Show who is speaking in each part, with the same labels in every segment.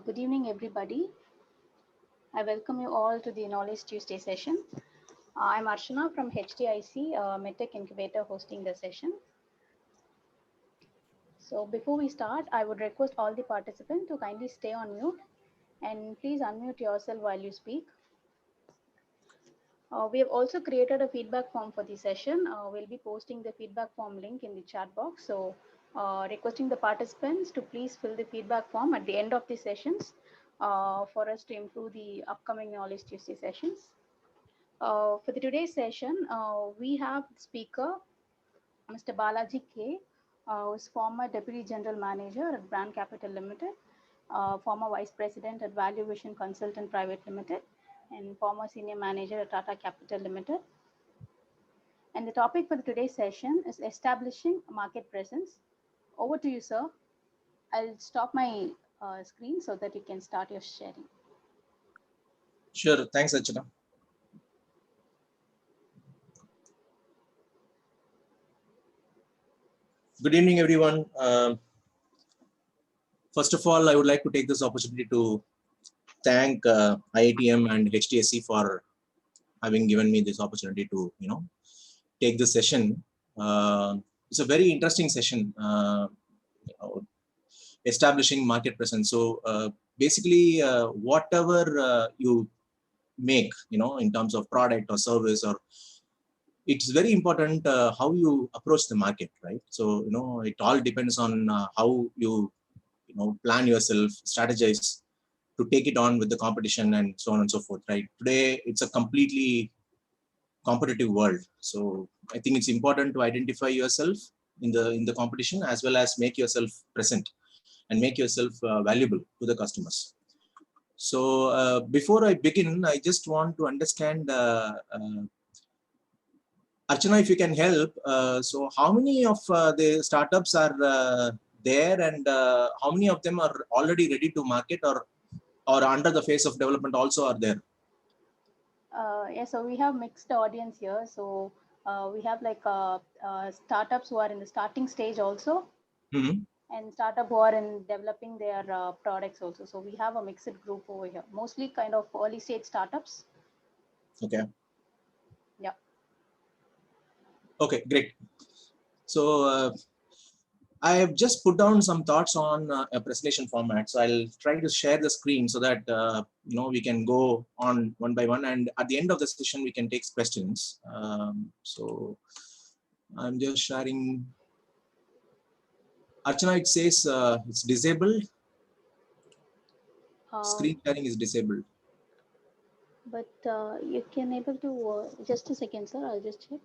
Speaker 1: Good evening, everybody. I welcome you all to the Knowledge Tuesday session. I'm Archana from HTIC MedTech Incubator hosting the session. So before we start, I would request all the participants to kindly stay on mute and please unmute yourself while you speak. We have also created a feedback form for the session. We'll be posting the feedback form link in the chat box. So requesting the participants to please fill the feedback form at the end of the sessions for us to improve the upcoming Knowledge Tuesday sessions. For the today's session, we have speaker, Mr. Balaji K, who is former Deputy General Manager at Brand Capital Limited, former Vice President at Value Vision Consultant Private Limited, and former Senior Manager at TATA Capital Limited. And the topic for today's session is establishing market presence. Over to you, sir. I'll stop my screen so that you can start your sharing.
Speaker 2: Sure, thanks, Archana. Good evening, everyone. First of all, I would like to take this opportunity to thank IITM and HTSC for having given me this opportunity to, take this session. It's a very interesting session, establishing market presence. So basically, whatever you make, in terms of product or service, or it's very important how you approach the market, right? So, it all depends on how you, plan yourself, strategize to take it on with the competition and so on and so forth, right? Today, it's a completely competitive world. So I think it's important to identify yourself in the competition, as well as make yourself present and make yourself valuable to the customers. So before I begin, I just want to understand, Archana, if you can help. So how many of the startups are there, and how many of them are already ready to market, or under the phase of development also are there?
Speaker 1: Yeah, so we have mixed audience here. So we have like startups who are in the starting stage also, and startup who are in developing their products also. So we have a mixed group over here, mostly kind of early stage startups.
Speaker 2: Okay.
Speaker 1: Yeah.
Speaker 2: Okay, great. So I have just put down some thoughts on a presentation format. So I'll try to share the screen so that we can go on one by one, and at the end of the session we can take questions. So I'm just sharing. Archana, it says it's disabled. Screen sharing is disabled.
Speaker 1: But you can able to just a second, sir. I'll just check.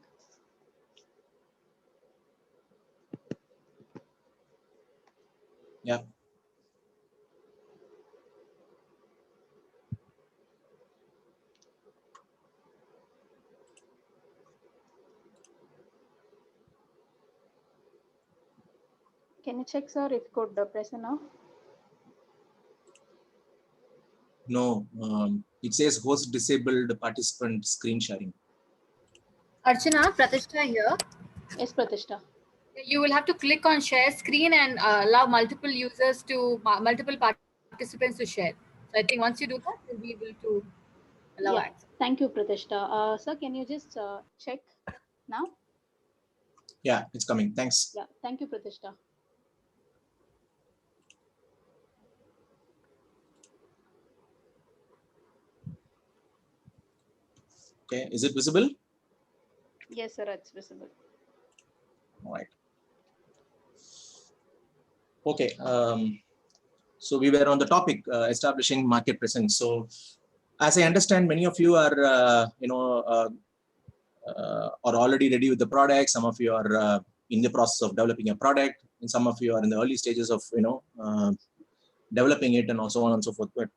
Speaker 2: Yeah.
Speaker 1: Can you check, sir, if you could press now?
Speaker 2: No, it says host disabled participant screen sharing.
Speaker 3: Archana, Pratishtha here.
Speaker 1: Yes, Pratishtha.
Speaker 3: You will have to click on share screen and allow multiple users to, multiple participants to share. So I think once you do that, you'll be able to allow access.
Speaker 1: Thank you, Pratishtha. Sir, can you just check now?
Speaker 2: Yeah, it's coming. Thanks.
Speaker 1: Yeah, thank you, Pratishtha.
Speaker 2: Okay, is it visible?
Speaker 1: Yes, sir, it's visible.
Speaker 2: All right. Okay. So we were on the topic establishing market presence. So as I understand, many of you are are already ready with the product. Some of you are in the process of developing a product, and some of you are in the early stages of developing it, and so on and so forth. But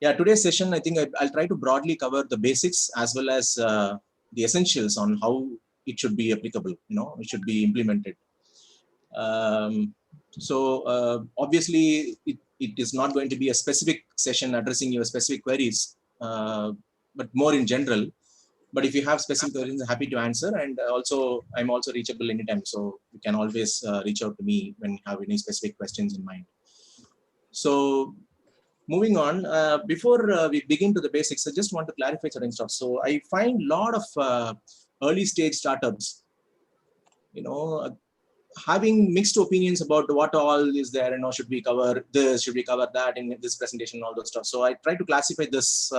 Speaker 2: yeah, today's session, I think I'll try to broadly cover the basics as well as the essentials on how it should be applicable. It should be implemented. So obviously, it is not going to be a specific session addressing your specific queries, but more in general. But if you have specific queries, I'm happy to answer. And also, I'm also reachable anytime. So you can always reach out to me when you have any specific questions in mind. So Moving on, before we begin to the basics, I just want to clarify certain stuff. So I find a lot of early stage startups, you know, having mixed opinions about what all is there, should we cover this, should we cover that in this presentation, all those stuff. So I try to classify this,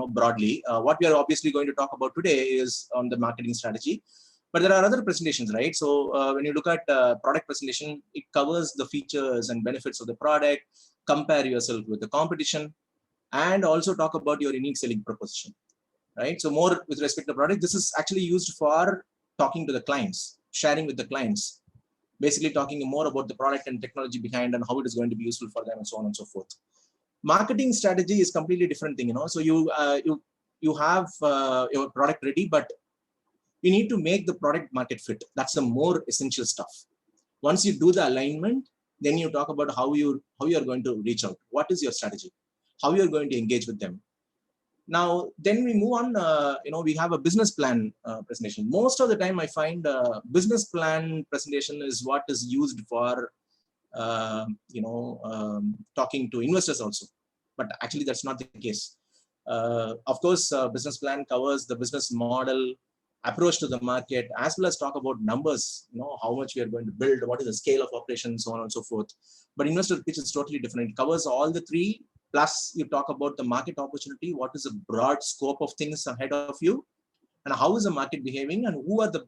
Speaker 2: broadly. What we are obviously going to talk about today is on the marketing strategy, but there are other presentations, right? So when you look at product presentation, it covers the features and benefits of the product, compare yourself with the competition, and also talk about your unique selling proposition, right? So more with respect to product, this is actually used for talking to the clients, sharing with the clients, basically talking more about the product and technology behind and how it is going to be useful for them and so on and so forth. Marketing strategy is completely different thing, So you have your product ready, but you need to make the product market fit. That's the more essential stuff. Once you do the alignment, then you talk about how you are going to reach out. What is your strategy? How you are going to engage with them? Now, then we move on, we have a business plan presentation. Most of the time I find business plan presentation is what is used for, talking to investors also. But actually that's not the case. Of course, business plan covers the business model, approach to the market, as well as talk about numbers, how much we are going to build, what is the scale of operations, so on and so forth. But investor pitch is totally different. It covers all the three. Plus, you talk about the market opportunity, what is the broad scope of things ahead of you, and how is the market behaving, and who are the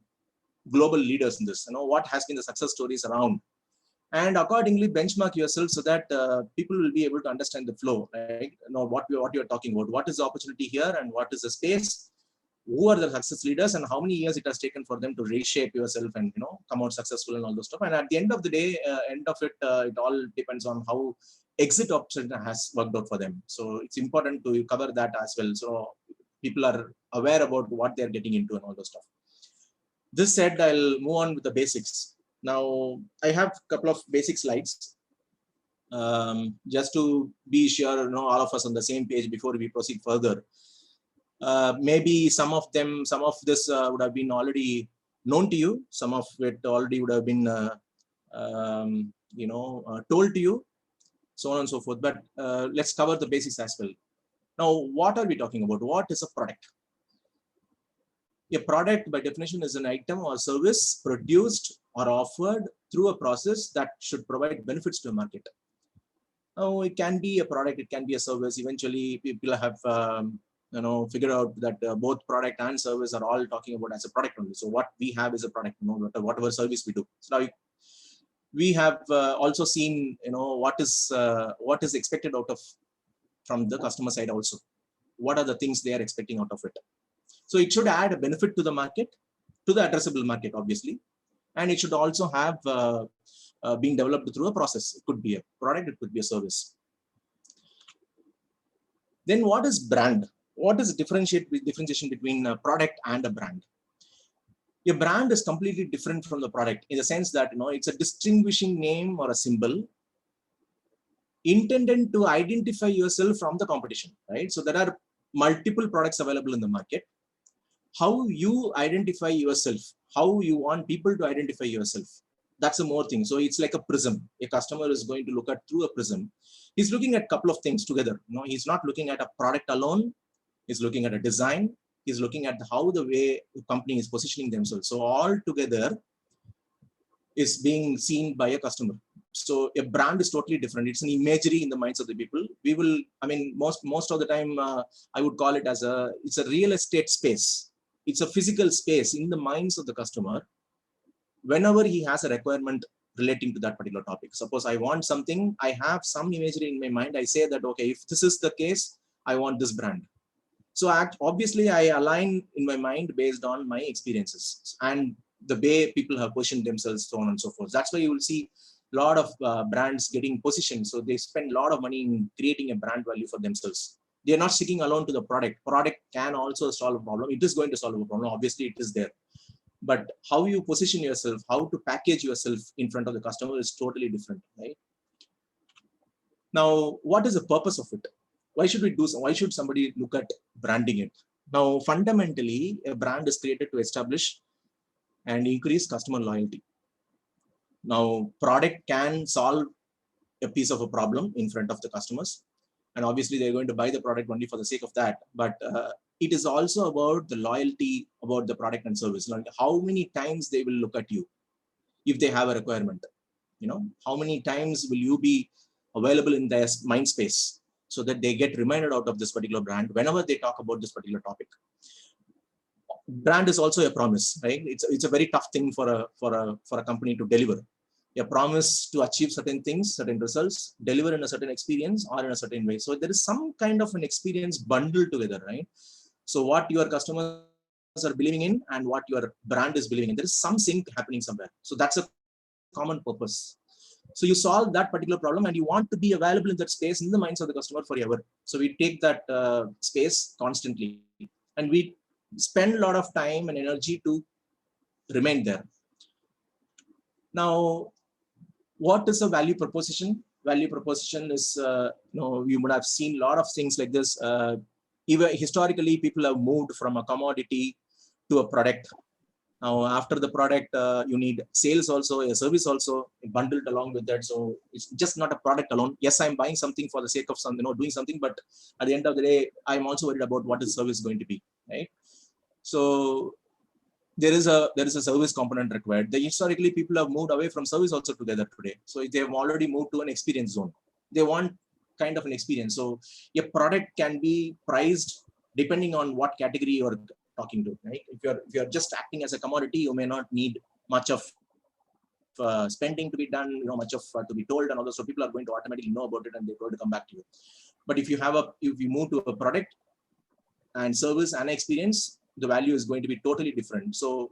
Speaker 2: global leaders in this, what has been the success stories around. And accordingly, benchmark yourself so that people will be able to understand the flow, right? What you're talking about, what is the opportunity here, and what is the space, who are the success leaders, and how many years it has taken for them to reshape yourself and come out successful and all those stuff. And at the end of the day, it all depends on how exit option has worked out for them. So it's important to cover that as well, so people are aware about what they're getting into and all those stuff. This said, I'll move on with the basics. Now I have a couple of basic slides, just to be sure all of us on the same page before we proceed further. Maybe some of this would have been already known to you. Some of it already would have been, told to you, so on and so forth. But let's cover the basics as well. Now, what are we talking about? What is a product? A product, by definition, is an item or service produced or offered through a process that should provide benefits to a market. Now, it can be a product, it can be a service. Eventually, people have figure out that both product and service are all talking about as a product only. So what we have is a product, whatever service we do. So now we have also seen, what is expected out of from the customer side also. What are the things they are expecting out of it? So it should add a benefit to the market, to the addressable market, obviously. And it should also have been developed through a process. It could be a product, it could be a service. Then what is brand? What is the differentiation between a product and a brand? A brand is completely different from the product in the sense that it's a distinguishing name or a symbol intended to identify yourself from the competition, right? So there are multiple products available in the market. How you identify yourself, how you want people to identify yourself, that's a more thing. So it's like a prism. A customer is going to look at through a prism. He's looking at a couple of things together. He's not looking at a product alone. He's looking at a design. He's looking at how the way the company is positioning themselves. So all together is being seen by a customer. So a brand is totally different. It's an imagery in the minds of the people. Most of the time, I would call it as it's a real estate space. It's a physical space in the minds of the customer. Whenever he has a requirement relating to that particular topic. Suppose I want something, I have some imagery in my mind. I say that, okay, if this is the case, I want this brand. So obviously I align in my mind based on my experiences and the way people have positioned themselves, so on and so forth. That's why you will see a lot of brands getting positioned. So they spend a lot of money in creating a brand value for themselves. They are not sticking alone to the product. Product can also solve a problem. It is going to solve a problem. Obviously it is there. But how you position yourself, how to package yourself in front of the customer is totally different, right? Now, what is the purpose of it? Why should we do so? Why should somebody look at branding it? Now, fundamentally, a brand is created to establish and increase customer loyalty. Now, product can solve a piece of a problem in front of the customers. and obviously they're going to buy the product only for the sake of that. But it is also about the loyalty about the product and service. Like how many times they will look at you if they have a requirement. How many times will you be available in their mind space so that they get reminded out of this particular brand whenever they talk about this particular topic. Brand is also a promise, right? It's a very tough thing for a company to deliver. A promise to achieve certain things, certain results, deliver in a certain experience or in a certain way. So there is some kind of an experience bundled together, right? So what your customers are believing in and what your brand is believing in, there is some sync happening somewhere. So that's a common purpose. So you solve that particular problem and you want to be available in that space in the minds of the customer forever. So we take that space constantly and we spend a lot of time and energy to remain there. Now, what is a value proposition? Value proposition is, you would have seen a lot of things like this. Even historically, people have moved from a commodity to a product. Now, after the product, you need sales also, a service also bundled along with that. So it's just not a product alone. Yes, I'm buying something for the sake of doing something, but at the end of the day, I'm also worried about what is service going to be, right? So there is a service component required. Historically, people have moved away from service also together today. So they have already moved to an experience zone. They want kind of an experience. So a product can be priced depending on what category you're talking to, right? If you're just acting as a commodity, you may not need much of spending to be done, much of to be told and all that. So people are going to automatically know about it and they're going to come back to you. But if you move to a product and service and experience, the value is going to be totally different. So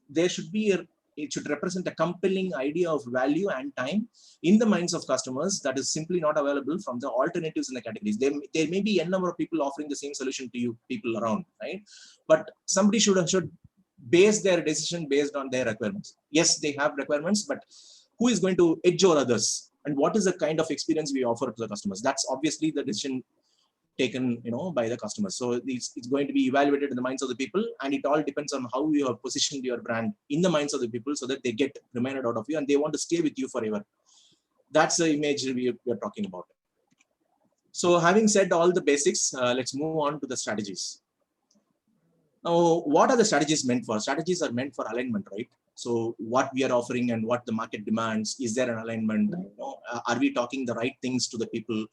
Speaker 2: there should be it should represent a compelling idea of value and time in the minds of customers that is simply not available from the alternatives in the categories. There may be a number of people offering the same solution to you, people around, right? But somebody should base their decision based on their requirements. Yes, they have requirements, but who is going to edge over others? And what is the kind of experience we offer to the customers? That's obviously the decision taken by the customers. So it's going to be evaluated in the minds of the people, and it all depends on how you have positioned your brand in the minds of the people so that they get reminded out of you and they want to stay with you forever. That's the image we are talking about. So having said all the basics, let's move on to the strategies. Now, what are the strategies meant for? Strategies are meant for alignment, right? So what we are offering and what the market demands, is there an alignment? Are we talking the right things to the people?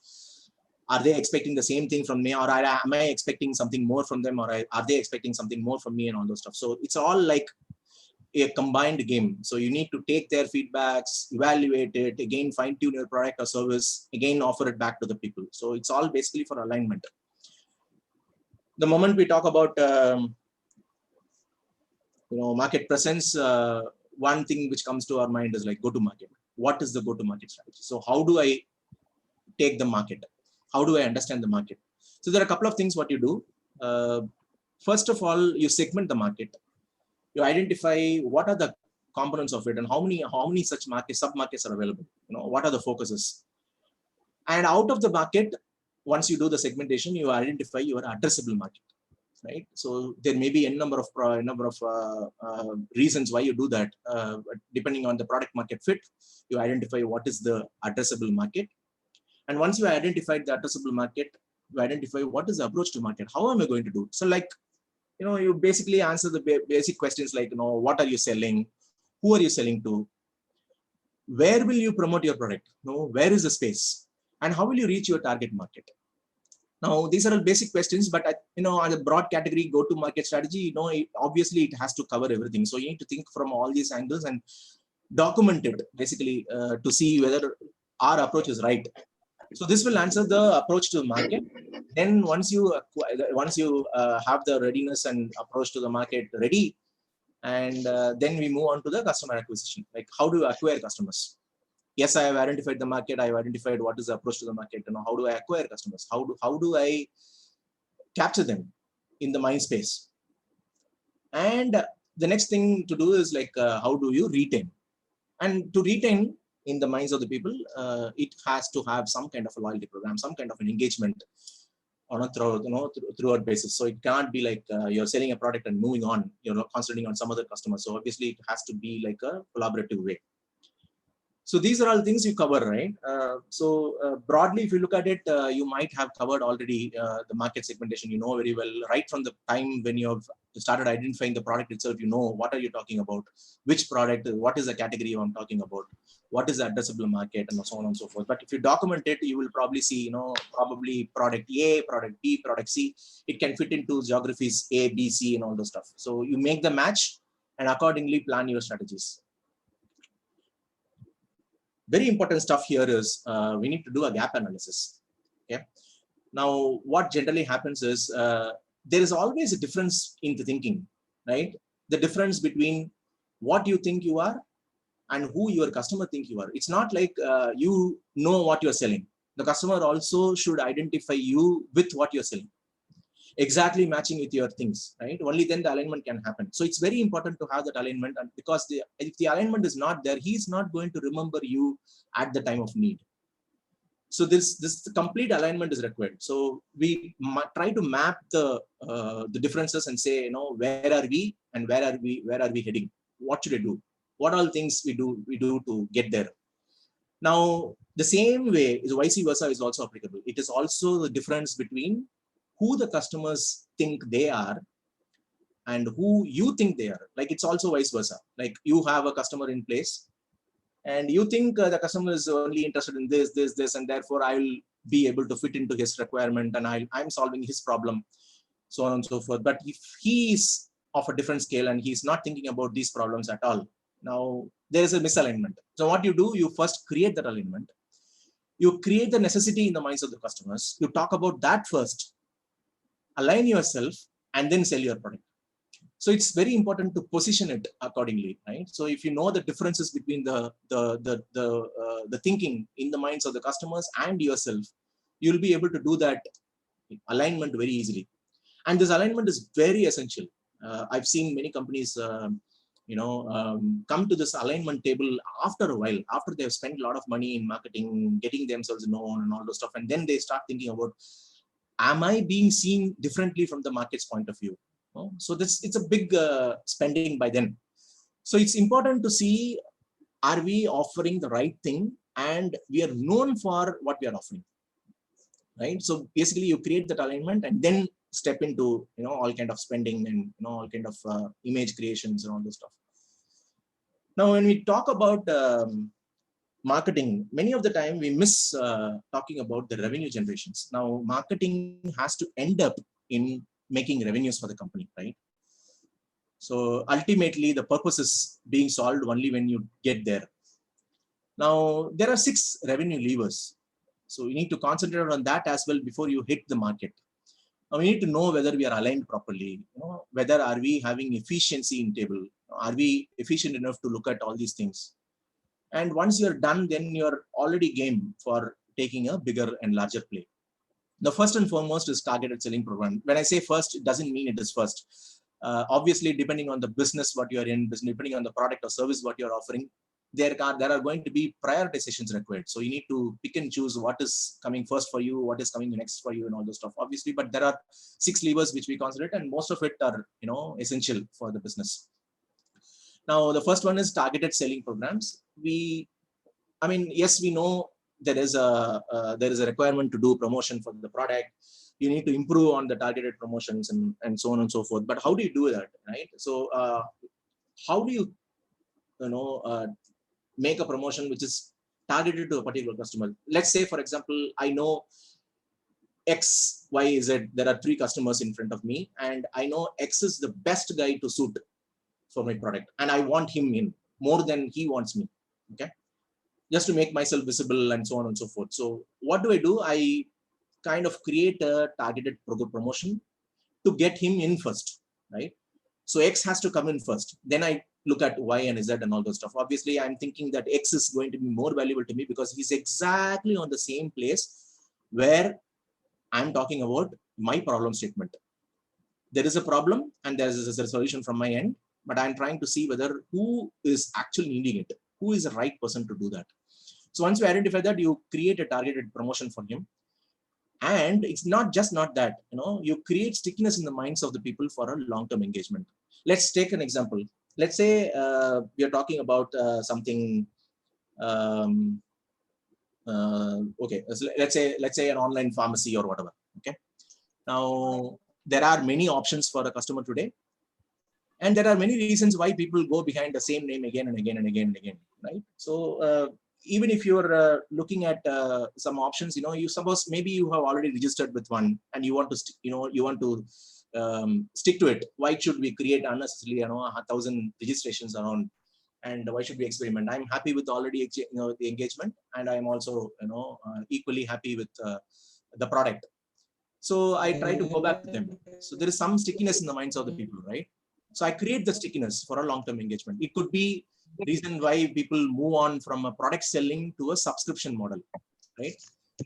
Speaker 2: Are they expecting the same thing from me, or am I expecting something more from them, or are they expecting something more from me, and all those stuff? So it's all like a combined game. So you need to take their feedbacks, evaluate it, again fine-tune your product or service, again offer it back to the people. So it's all basically for alignment. The moment we talk about market presence, one thing which comes to our mind is like go-to-market. What is the go-to-market strategy? So how do I take the market? How do I understand the market? So there are a couple of things what you do. First of all, you segment the market. You identify what are the components of it and how many such sub-markets are available. What are the focuses? And out of the market, once you do the segmentation, you identify your addressable market, right? So there may be a number of reasons why you do that. But depending on the product market fit, you identify what is the addressable market. And once you identified the addressable market, you identify what is the approach to market. How am I going to do? So like, you basically answer the basic questions like, what are you selling? Who are you selling to? Where will you promote your product? Where is the space? And how will you reach your target market? Now, these are all basic questions, but on a broad category go-to-market strategy, obviously it has to cover everything. So you need to think from all these angles and document it basically to see whether our approach is right. So this will answer the approach to the market. Then once you have the readiness and approach to the market ready, and then we move on to the customer acquisition. Like how do you acquire customers? Yes, I have identified the market. I have identified what is the approach to the market. How do I acquire customers? How do I capture them in the mind space? And the next thing to do is like how do you retain? And to retain in the minds of the people, it has to have some kind of a loyalty program, some kind of an engagement on a throughout basis. So it can't be like you're selling a product and moving on, concentrating on some other customer. So obviously it has to be like a collaborative way. So these are all things you cover, right? So broadly, if you look at it, you might have covered already the market segmentation. You know very well, right from the time when you have started identifying the product itself. You know what are you talking about, which product, what is the category I'm talking about, what is the addressable market, and so on and so forth. But if you document it, you will probably see, probably product A, product B, product C. It can fit into geographies A, B, C, and all those stuff. So you make the match and accordingly plan your strategies. Very important stuff here is we need to do a gap analysis. Okay. Now, what generally happens is there is always a difference in the thinking, right? The difference between what you think you are and who your customer think you are. It's not like you know what you're selling. The customer also should identify you with what you're selling, exactly matching with your things, right? Only then the alignment can happen. So it's very important to have that alignment, and because if the alignment is not there, he's not going to remember you at the time of need. So this complete alignment is required. So we try to map the differences and say, where are we and where are we heading? What should I do? What all things we do to get there? Now, the same way is vice versa is also applicable. It is also the difference between who the customers think they are and who you think they are. Like, it's also vice versa. Like, you have a customer in place and you think the customer is only interested in this, and therefore I will be able to fit into his requirement and I'm solving his problem, so on and so forth. But if he is of a different scale and he's not thinking about these problems at all, now there is a misalignment. So what you do, you first create that alignment. You create the necessity in the minds of the customers. You talk about that first, align yourself, and then sell your product. So it's very important to position it accordingly, right? So if you know the differences between the thinking in the minds of the customers and yourself, you'll be able to do that alignment very easily. And this alignment is very essential. I've seen many companies, come to this alignment table after a while, after they've spent a lot of money in marketing, getting themselves known and all those stuff. And then they start thinking about, am I being seen differently from the market's point of view? So it's a big spending by then. So it's important to see, are we offering the right thing and we are known for what we are offering, right? So basically you create that alignment and then step into all kind of spending and all kind of image creations and all this stuff. Now, when we talk about marketing, many of the time we miss talking about the revenue generations. Now, marketing has to end up in making revenues for the company, right? So ultimately the purpose is being solved only when you get there. Now, there are 6 revenue levers. So you need to concentrate on that as well before you hit the market. Now, we need to know whether we are aligned properly, whether are we having efficiency in table, are we efficient enough to look at all these things. And once you're done, then you're already game for taking a bigger and larger play. The first and foremost is targeted selling program. When I say first, it doesn't mean it is first. Obviously, depending on the business what you are in, depending on the product or service what you're offering, there are going to be prioritizations required. So you need to pick and choose what is coming first for you, what is coming next for you, and all those stuff, obviously. But there are 6 levers which we consider, and most of it are essential for the business. Now, the first one is targeted selling programs. Yes, we know there is a requirement to do promotion for the product. You need to improve on the targeted promotions and so on and so forth. But how do you do that, right? So how do you make a promotion which is targeted to a particular customer? Let's say, for example, I know X, Y, Z. There are 3 customers in front of me, and I know X is the best guy to suit for my product, and I want him in more than he wants me. Okay, just to make myself visible and so on and so forth. So what do? I kind of create a targeted promotion to get him in first, right? So X has to come in first. Then I look at Y and Z and all those stuff. Obviously, I'm thinking that X is going to be more valuable to me because he's exactly on the same place where I'm talking about my problem statement. There is a problem and there is a solution from my end, but I'm trying to see whether who is actually needing it, who is the right person to do that. So once you identify that, you create a targeted promotion for him. And it's not that, you create stickiness in the minds of the people for a long-term engagement. Let's take an example. Let's say we are talking about something um, okay, so let's say an online pharmacy or whatever. Okay, now there are many options for a customer today, and there are many reasons why people go behind the same name again and again and again and again, right? So even if you're looking at some options, you suppose maybe you have already registered with one and you want to you want to stick to it. Why should we create unnecessarily 1,000 registrations around, and why should we experiment? I'm happy with already the engagement, and I'm also equally happy with the product. So I try to go back to them. So there is some stickiness in the minds of the people, right? So I create the stickiness for a long-term engagement. It could be reason why people move on from a product selling to a subscription model, right?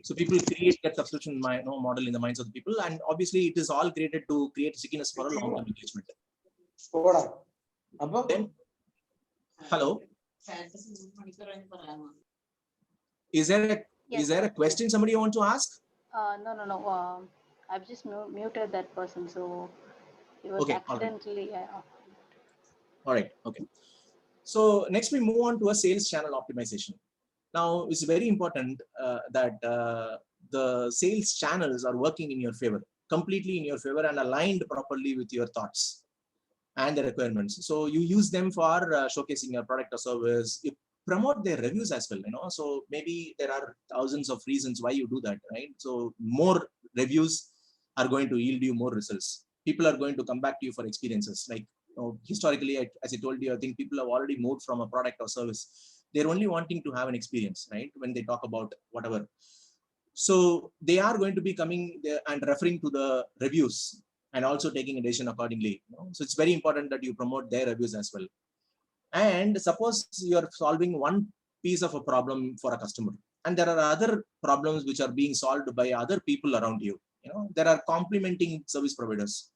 Speaker 2: So people create that subscription model in the minds of the people, and obviously it is all created to create stickiness for a long-term engagement. Then, hello, is there a question somebody want to ask?
Speaker 1: No. I've just muted that person, so it was
Speaker 2: Okay,
Speaker 1: accidentally.
Speaker 2: All right. Okay. So next we move on to a sales channel optimization. Now it's very important that the sales channels are working in your favor, completely in your favor, and aligned properly with your thoughts and the requirements. So you use them for showcasing your product or service. You promote their reviews as well, so maybe there are thousands of reasons why you do that, right? So more reviews are going to yield you more results. People are going to come back to you for experiences. Like historically, as I told you, I think people have already moved from a product or service. They're only wanting to have an experience, right? When they talk about whatever, so they are going to be coming there and referring to the reviews and also taking a decision accordingly. So it's very important that you promote their reviews as well. And suppose you're solving one piece of a problem for a customer, and there are other problems which are being solved by other people around you. There are complementing service providers.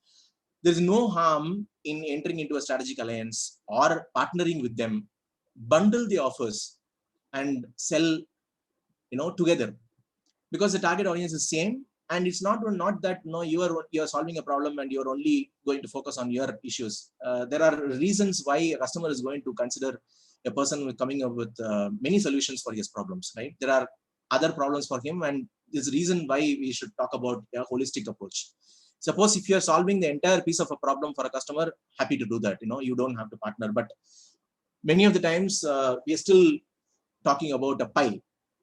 Speaker 2: There's no harm in entering into a strategic alliance or partnering with them, bundle the offers and sell together, because the target audience is same. And it's not that you're solving a problem and you're only going to focus on your issues. There are reasons why a customer is going to consider a person coming up with many solutions for his problems, right? There are other problems for him, and there's a reason why we should talk about a holistic approach. Suppose if you're solving the entire piece of a problem for a customer, happy to do that. You don't have to partner. But many of the times we are still talking about a pie.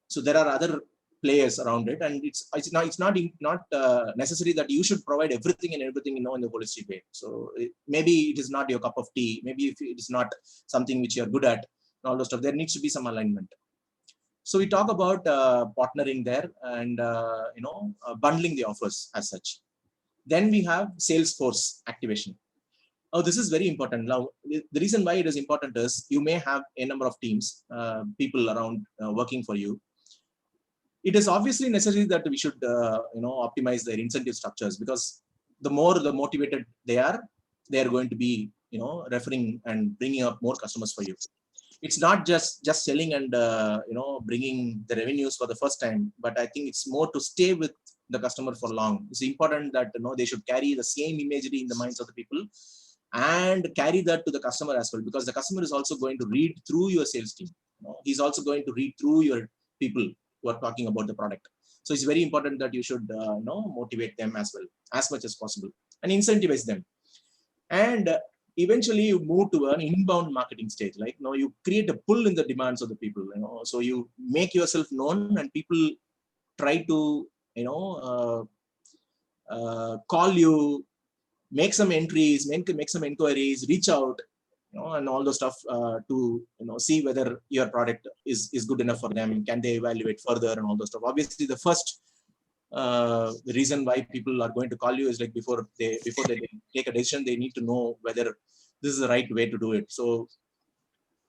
Speaker 2: So there are other players around it, and it's not necessary that you should provide everything in the holistic way. So maybe it is not your cup of tea. Maybe if it is not something which you're good at, and all those stuff, there needs to be some alignment. So we talk about partnering there, and bundling the offers as such. Then we have Salesforce activation. Oh, this is very important. Now, the reason why it is important is you may have a number of teams, people around working for you. It is obviously necessary that we should, optimize their incentive structures, because the more the motivated they are going to be, referring and bringing up more customers for you. It's not just selling and bringing the revenues for the first time, but I think it's more to stay with the customer for long. It's important that they should carry the same imagery in the minds of the people and carry that to the customer as well, because the customer is also going to read through your sales team. He's also going to read through your people who are talking about the product. So it's very important that you should motivate them as well, as much as possible, and incentivize them. And eventually you move to an inbound marketing stage. Like you create a pull in the demands of the people. So you make yourself known, and people try to call you, make some entries, make some inquiries, reach out, and all those stuff to see whether your product is good enough for them. Can they evaluate further and all those stuff. Obviously, the first the reason why people are going to call you is like before they take a decision, they need to know whether this is the right way to do it. So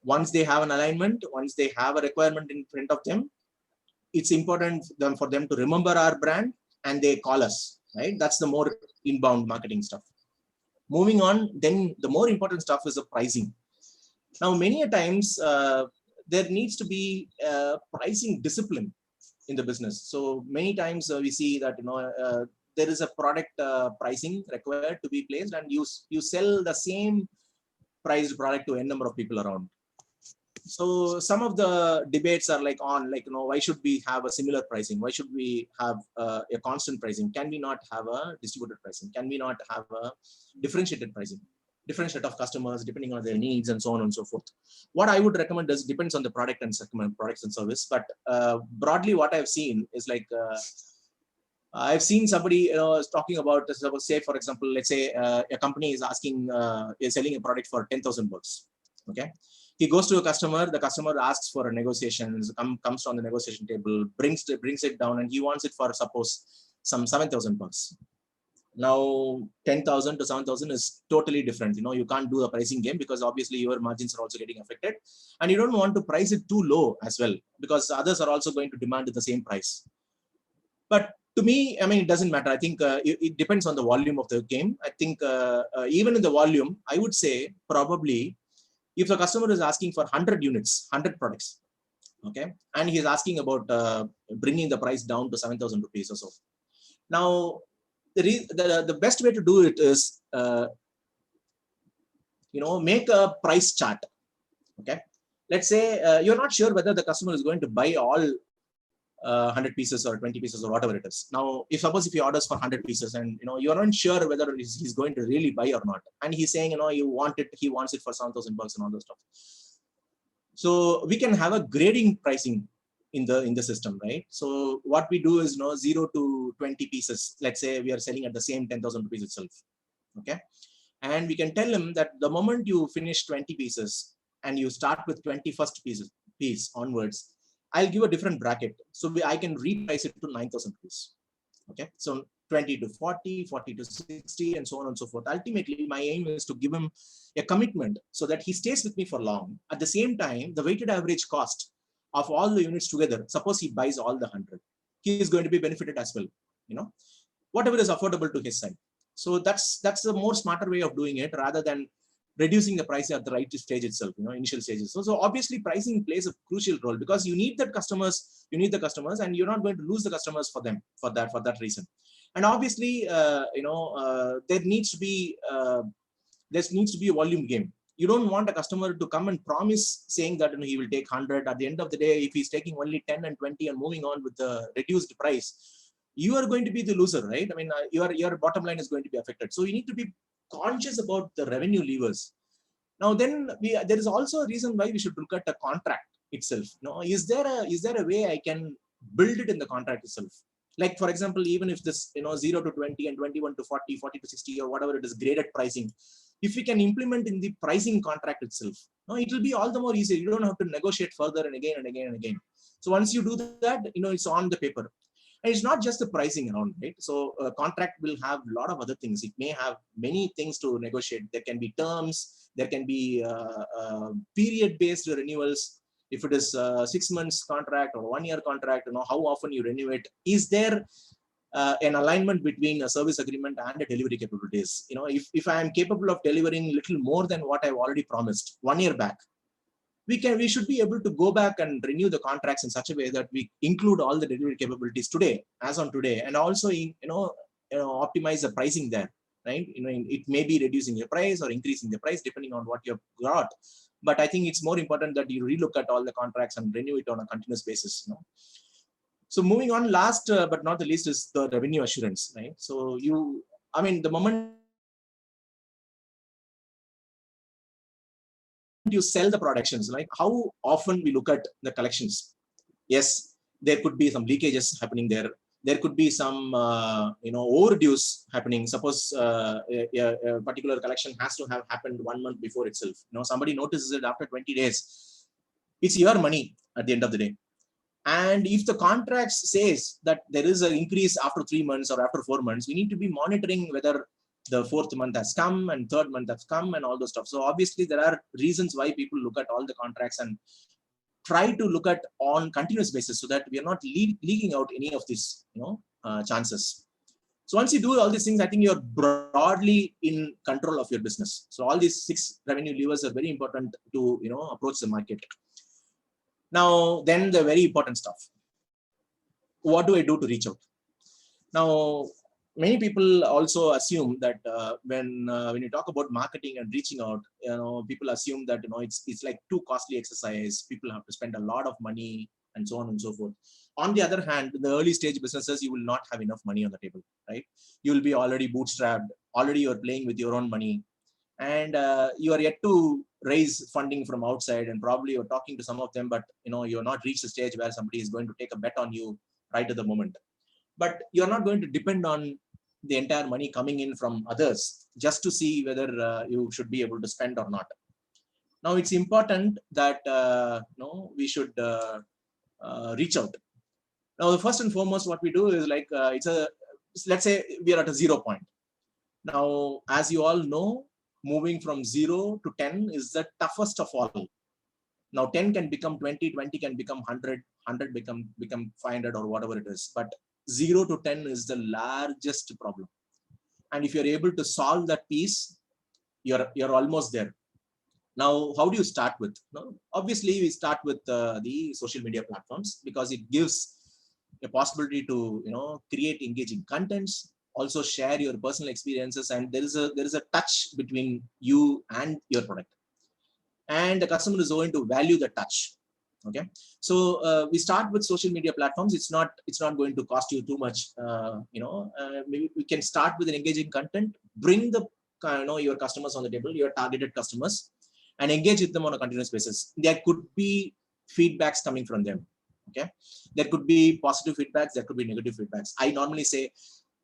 Speaker 2: once they have an alignment, once they have a requirement in front of them, it's important for them to remember our brand, and they call us, right? That's the more inbound marketing stuff. Moving on, then the more important stuff is the pricing. Now, many a times there needs to be pricing discipline in the business. So many times we see that there is a product pricing required to be placed, and you sell the same priced product to a number of people around. So some of the debates are like on, like, why should we have a similar pricing? Why should we have a constant pricing? Can we not have a distributed pricing? Can we not have a differentiated pricing? Different set of customers depending on their needs and so on and so forth. What I would recommend is depends on the product and segment, products and service. But broadly, what I've seen is like I've seen somebody talking about, say for example, let's say a company is asking, is selling a product for 10,000 bucks. Okay, he goes to a customer. The customer asks for a negotiation, comes on the negotiation table, brings it down, and he wants it for suppose some 7,000 bucks. Now 10,000 to 7,000 is totally different. You can't do a pricing game because obviously your margins are also getting affected, and you don't want to price it too low as well because others are also going to demand the same price. But to me, I mean, it doesn't matter. I think it depends on the volume of the game. I think even in the volume, I would say probably if the customer is asking for 100 units, 100 products, okay, and he's asking about bringing the price down to 7,000 rupees or so. Now, the best way to do it is, make a price chart. Okay, let's say you're not sure whether the customer is going to buy all 100 pieces or 20 pieces or whatever it is. Now, if he orders for 100 pieces and you're not sure whether he's going to really buy or not, and he's saying he wants it for 7,000 bucks and all those stuff. So we can have a grading pricing in the system, right? So what we do is 0 to 20 pieces. Let's say we are selling at the same 10,000 rupees itself. Okay, and we can tell him that the moment you finish 20 pieces and you start with 21st piece onwards, I'll give a different bracket. So I can reprice it to 9,000 rupees. Okay, so 20 to 40, 40 to 60, and so on and so forth. Ultimately, my aim is to give him a commitment so that he stays with me for long. At the same time, the weighted average cost of all the units together, suppose he buys all the 100, he is going to be benefited as well. Whatever is affordable to his side. So that's the more smarter way of doing it rather than reducing the price at the right stage itself, initial stages. So obviously pricing plays a crucial role because you need the customers, and you're not going to lose the customers for that reason. And obviously, there needs to be a volume game. You don't want a customer to come and promise saying that he will take 100. At the end of the day, if he's taking only 10 and 20 and moving on with the reduced price, you are going to be the loser, right? I mean, your bottom line is going to be affected. So you need to be conscious about the revenue levers. Now, then there is also a reason why we should look at the contract itself. Is there a way I can build it in the contract itself? Like, for example, even if this 0 to 20 and 21 to 40, 40 to 60 or whatever it is, graded pricing, if we can implement in the pricing contract itself, it will be all the more easier. You don't have to negotiate further and again and again and again. So once you do that, it's on the paper. And it's not just the pricing around, right? So a contract will have a lot of other things. It may have many things to negotiate. There can be terms, there can be period-based renewals. If it is a 6 months contract or 1 year contract, how often you renew it. Is there an alignment between a service agreement and a delivery capabilities? If I am capable of delivering little more than what I've already promised 1 year back, we should be able to go back and renew the contracts in such a way that we include all the delivery capabilities today, as on today, and also optimize the pricing there, right? It may be reducing the price or increasing the price depending on what you've got. But I think it's more important that you relook at all the contracts and renew it on a continuous basis. So moving on, last but not the least is the revenue assurance, right? So the moment you sell the productions, like how often we look at the collections. Yes, there could be some leakages happening there. There could be some overdues happening. Suppose a particular collection has to have happened 1 month before itself. Somebody notices it after 20 days. It's your money at the end of the day. And if the contract says that there is an increase after 3 months or after 4 months, we need to be monitoring whether the 4th month has come and 3rd month has come and all those stuff. So obviously there are reasons why people look at all the contracts and try to look at on continuous basis so that we are not leaking out any of these chances. So once you do all these things, I think you're broadly in control of your business. So all these 6 revenue levers are very important to approach the market. Now then, the very important stuff. What do I do to reach out? Now, many people also assume that when you talk about marketing and reaching out, people assume that it's like too costly exercise. People have to spend a lot of money and so on and so forth. On the other hand, in the early stage businesses, you will not have enough money on the table, right? You will be already bootstrapped. Already you're playing with your own money, and you are yet to raise funding from outside, and probably you're talking to some of them, but you're not reached the stage where somebody is going to take a bet on you right at the moment. But you're not going to depend on the entire money coming in from others just to see whether you should be able to spend or not. Now it's important that we should reach out. Now the first and foremost what we do is like let's say we are at a 0 point. Now, as you all know, moving from 0 to 10 is the toughest of all. Now 10 can become 20, 20 can become 100, 100 become 500 or whatever it is. But 0 to 10 is the largest problem. And if you're able to solve that piece, you're almost there. Now, how do you start with? Obviously, we start with the social media platforms, because it gives a possibility to create engaging contents, also share your personal experiences, and there is a touch between you and your product, and the customer is going to value the touch. Okay, so we start with social media platforms. It's not going to cost you too much. Maybe we can start with an engaging content, bring the your customers on the table, your targeted customers, and engage with them on a continuous basis. There could be feedbacks coming from them. Okay, there could be positive feedbacks, there could be negative feedbacks. I normally say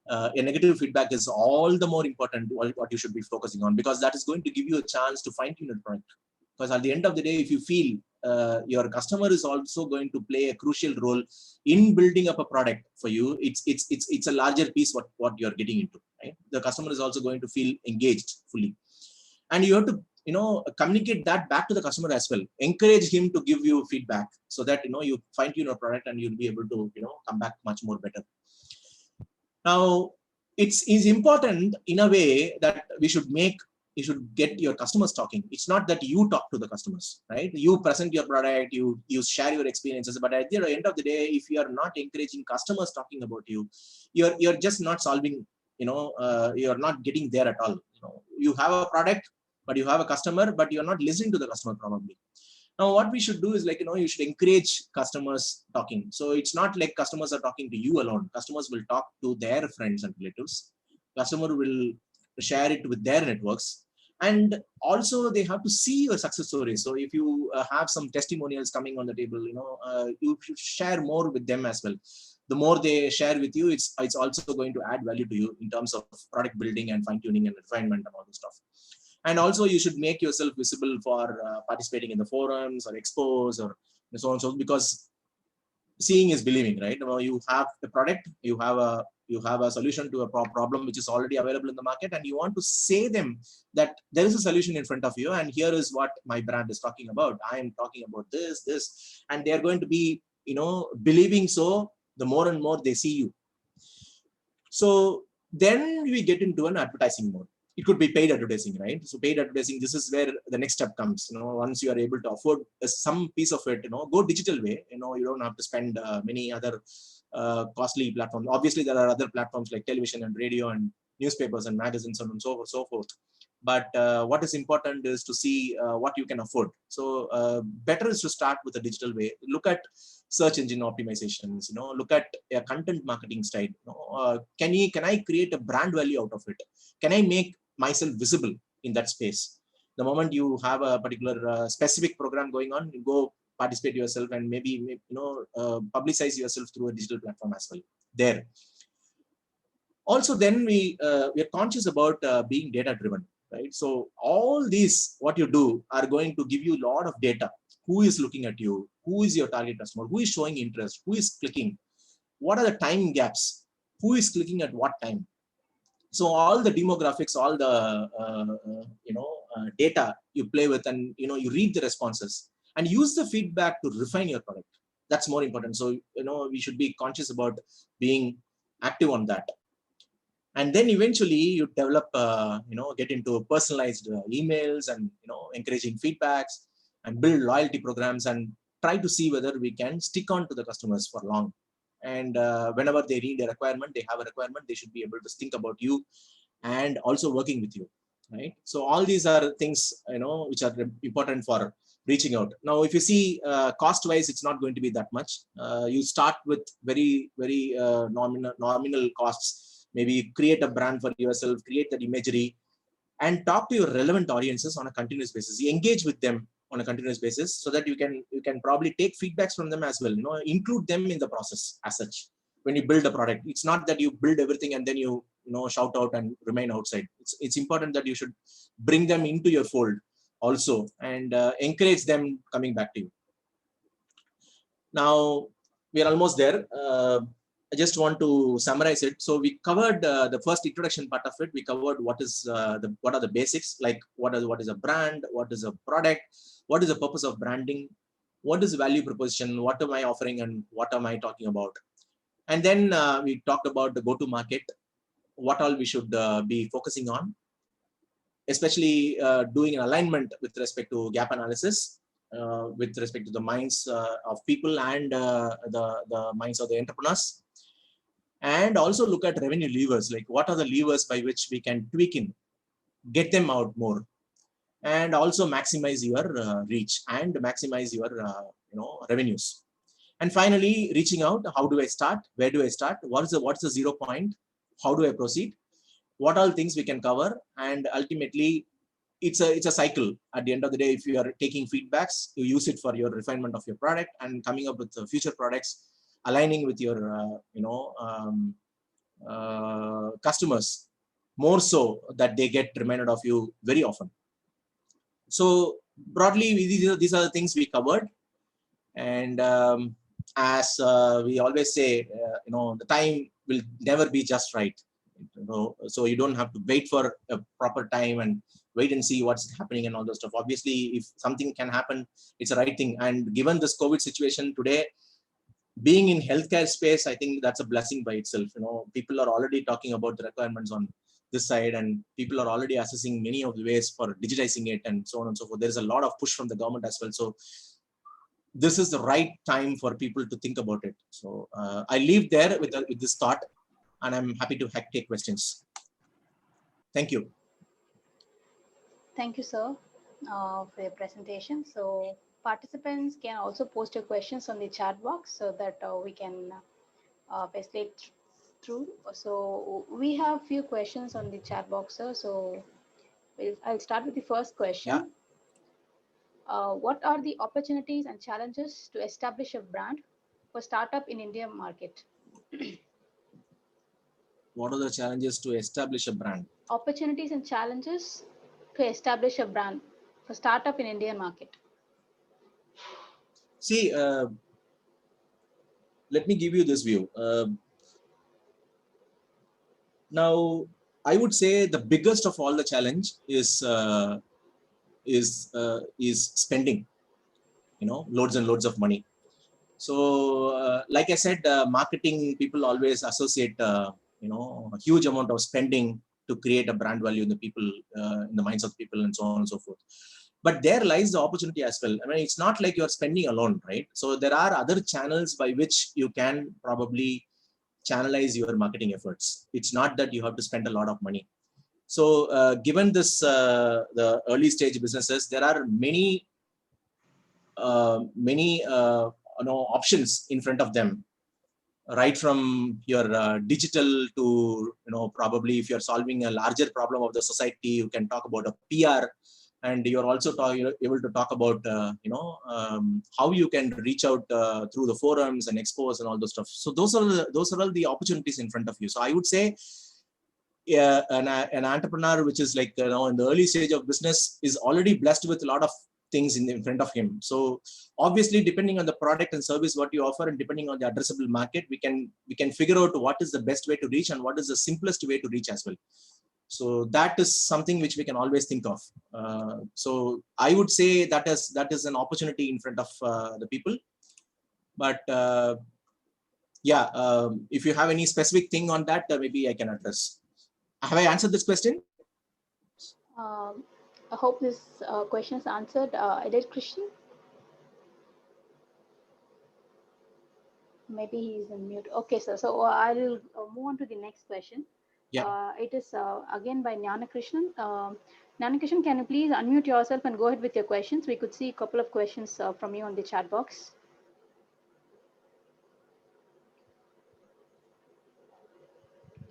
Speaker 2: a negative feedback is all the more important, what you should be focusing on, because that is going to give you a chance to fine tune your product. Because at the end of the day, if you feel your customer is also going to play a crucial role in building up a product for you, it's a larger piece what you're getting into, right? The customer is also going to feel engaged fully, and you have to communicate that back to the customer as well. Encourage him to give you feedback, so that you fine tune your product and you'll be able to come back much more better. Now it's important in a way that you should get your customers talking. It's not that you talk to the customers, right? You present your product, you share your experiences, but at the end of the day, if you are not encouraging customers talking about you, you're just not solving. You're not getting there at all. You have a product, but you have a customer, but you're not listening to the customer probably. Now what we should do is like you should encourage customers talking. So it's not like customers are talking to you alone. Customers will talk to their friends and relatives. Customer will share it with their networks, and also they have to see your success stories. So if you have some testimonials coming on the table, you should share more with them as well. The more they share with you, it's also going to add value to you in terms of product building and fine tuning and refinement and all this stuff. And also you should make yourself visible for participating in the forums or expos or so on, so because seeing is believing, right? You have a product, you have a solution to a problem which is already available in the market, and you want to say them that there is a solution in front of you, and here is what my brand is talking about. I am talking about this, and they are going to be believing. So the more and more they see you, so then we get into an advertising mode. It could be paid advertising, right? So paid advertising, this is where the next step comes. Once you are able to afford some piece of it, go digital way. You don't have to spend many other costly platforms. Obviously there are other platforms like television and radio and newspapers and magazines and so forth. But what is important is to see what you can afford. So better is to start with a digital way. Look at search engine optimizations, look at a content marketing style. Can I create a brand value out of it? Can I make myself visible in that space? The moment you have a particular specific program going on, you go participate yourself, and maybe publicize yourself through a digital platform as well there. Also then we are conscious about being data driven, right? So all these what you do are going to give you a lot of data. Who is looking at you? Who is your target customer? Who is showing interest? Who is clicking? What are the time gaps? Who is clicking at what time? So all the demographics, all the data you play with, and you read the responses and use the feedback to refine your product. That's more important. So we should be conscious about being active on that. And then eventually you develop get into personalized emails and encouraging feedbacks, and build loyalty programs, and try to see whether we can stick on to the customers for long. And whenever they need a requirement, they have a requirement, they should be able to think about you and also working with you, right? So all these are things, which are important for reaching out. Now, if you see cost wise, it's not going to be that much. You start with very, very nominal costs. Maybe create a brand for yourself, create that imagery, and talk to your relevant audiences on a continuous basis. You engage with them on a continuous basis, so that you can probably take feedbacks from them as well. Include them in the process as such. When you build a product, it's not that you build everything and then you shout out and remain outside. It's important that you should bring them into your fold also, and encourage them coming back to you. Now we are almost there. I just want to summarize it. So we covered the first introduction part of it. We covered what are the basics, like what is a brand, what is a product, what is the purpose of branding, what is the value proposition, what am I offering, and what am I talking about. And then we talked about the go-to market, what all we should be focusing on, especially doing an alignment with respect to gap analysis, with respect to the minds of people and the minds of the entrepreneurs. And also look at revenue levers, like what are the levers by which we can tweak in, get them out more, and also maximize your reach and maximize your revenues. And finally, reaching out, how do I start, where do I start, what's the 0 point, how do I proceed, what all things we can cover. And ultimately it's a cycle. At the end of the day, if you are taking feedbacks, you use it for your refinement of your product and coming up with future products, aligning with your customers, more so that they get reminded of you very often. So broadly, these are the things we covered. And as we always say, the time will never be just right. So you don't have to wait for a proper time and wait and see what's happening and all those stuff. Obviously, if something can happen, it's the right thing. And given this COVID situation today, being in healthcare space, I think that's a blessing by itself. People are already talking about the requirements on this side, and people are already assessing many of the ways for digitizing it and so on and so forth. There's a lot of push from the government as well. So this is the right time for people to think about it. So I leave there with this thought, and I'm happy to take questions. Thank you.
Speaker 1: Thank you, sir, for your presentation. So participants can also post your questions on the chat box so that we can facilitate through. So we have few questions on the chat box, sir. So I'll start with the first question.
Speaker 2: Yeah.
Speaker 1: What are the opportunities and challenges to establish a brand for startup in Indian market?
Speaker 2: What are the challenges to establish a brand?
Speaker 1: Opportunities and challenges to establish a brand for startup in Indian market.
Speaker 2: See, let me give you this view. Now, I would say the biggest of all the challenge is spending, loads and loads of money. So, like I said, marketing people always associate, a huge amount of spending to create a brand value in the people, in the minds of people, and so on and so forth. But there lies the opportunity as well. I mean, it's not like you're spending alone, right? So there are other channels by which you can probably channelize your marketing efforts. It's not that you have to spend a lot of money. So, given this, the early stage businesses, there are many options in front of them, right from your digital to probably if you're solving a larger problem of the society, you can talk about a PR, and you're also able to talk about how you can reach out through the forums and expos and all those stuff. So those are all the opportunities in front of you. So I would say, yeah, an entrepreneur which is like in the early stage of business is already blessed with a lot of things in front of him. So obviously, depending on the product and service what you offer, and depending on the addressable market, we can figure out what is the best way to reach and what is the simplest way to reach as well. So that is something which we can always think of. So I would say that is an opportunity in front of the people. But yeah, if you have any specific thing on that, maybe I can address. Have I answered this question?
Speaker 1: I hope this question is answered. Edit Christian? Maybe he's in mute. Okay, sir. So I'll move on to the next question.
Speaker 2: Yeah.
Speaker 1: It is again by Jnana Krishnan. Jnana Krishnan, can you please unmute yourself and go ahead with your questions? We could see a couple of questions from you on the chat box.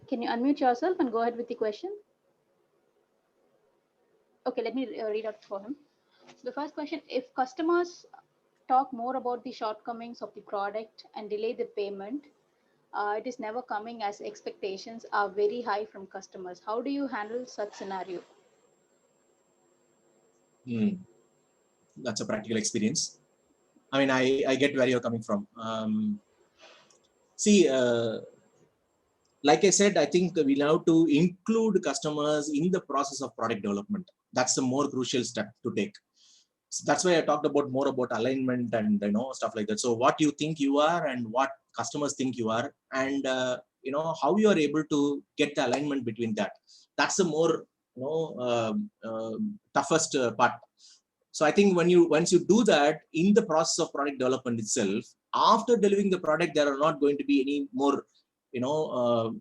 Speaker 1: Can you unmute yourself and go ahead with the question? Okay, let me read out for him. The first question, if customers talk more about the shortcomings of the product and delay the payment, it is never coming as expectations are very high from customers. How do you handle such scenario?
Speaker 2: That's a practical experience. I mean, I get where you're coming from. See, like I said, I think we have to include customers in the process of product development. That's the more crucial step to take. So that's why I talked about more about alignment and stuff like that. So what you think you are and what customers think you are, and how you are able to get the alignment between that. That's the more toughest part. So I think once you do that in the process of product development itself, after delivering the product, there are not going to be any more